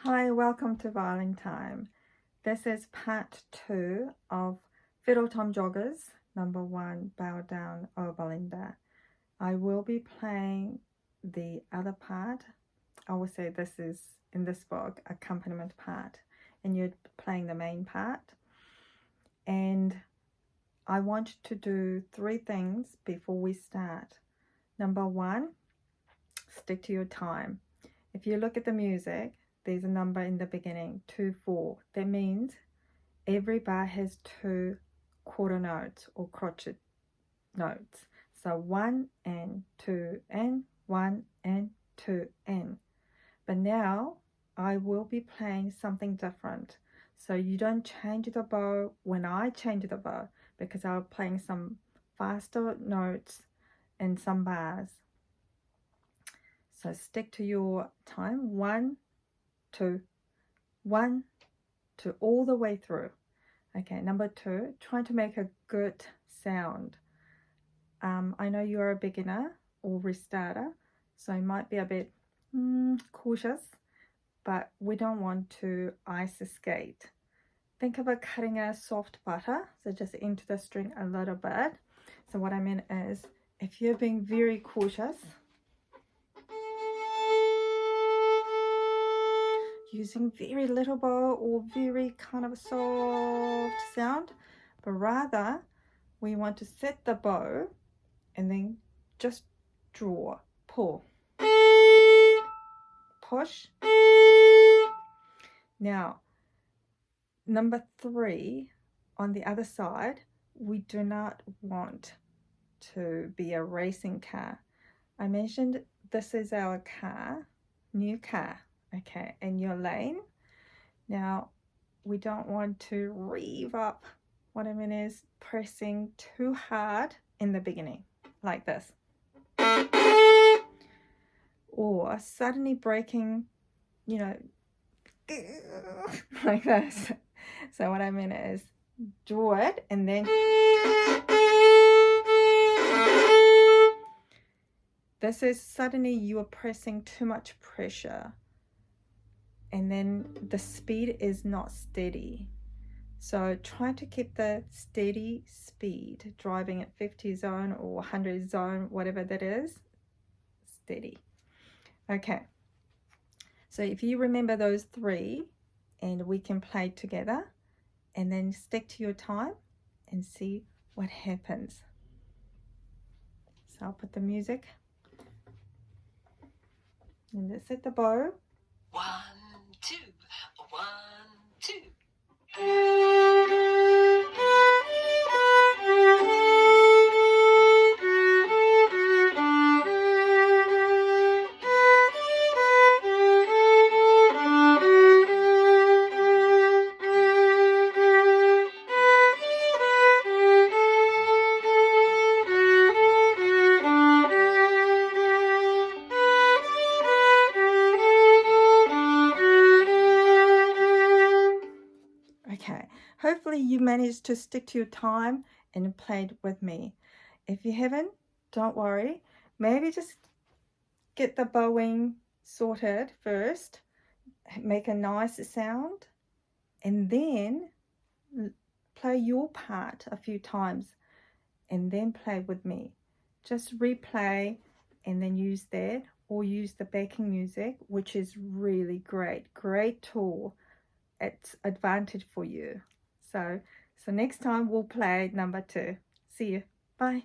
Hi, welcome to Violin Time. This is part 2 of Fiddle Time Joggers, number 1, Bow Down, Oh Belinda. I will be playing the other part. I will say this is, in this book, accompaniment part, and you're playing the main part. And I want to do 3 things before we start. Number 1, stick to your time. If you look at the music, there's a number in the beginning, 2, 4. That means every bar has 2 quarter notes or crotchet notes. So 1 and 2 and 1 and 2 and. But now I will be playing something different. So you don't change the bow when I change the bow, because I'm playing some faster notes and some bars. So stick to your time. 1, 2, 1, 2, all the way through. Okay, number 2, try to make a good sound. I know you're a beginner or restarter, so you might be a bit cautious, but we don't want to ice skate. Think about cutting a soft butter, so just into the string a little bit. So what I mean is, if you're being very cautious, using very little bow or very kind of soft sound, but rather we want to set the bow and then just draw, pull, push. Now, number 3, on the other side, we do not want to be a racing car. I mentioned this is our car, new car, okay, in your lane. Now, we don't want to rev up. What I mean is pressing too hard in the beginning, like this. Or suddenly breaking, like this. So what I mean is draw it and then this is suddenly you are pressing too much pressure, and then the speed is not steady. So try to keep the steady speed, driving at 50 zone or 100 zone, whatever that is, steady. Okay, so if you remember those 3, and we can play together, and then stick to your time and see what happens. So I'll put the music, and let's set the bow. 1, 2, 1, 2. Okay, hopefully you managed to stick to your time and played with me. If you haven't, don't worry. Maybe just get the bowing sorted first, make a nice sound, and then play your part a few times and then play with me. Just replay and then use that, or use the backing music, which is really great tool. It's advantage for you. So next time we'll play number 2. See you. Bye.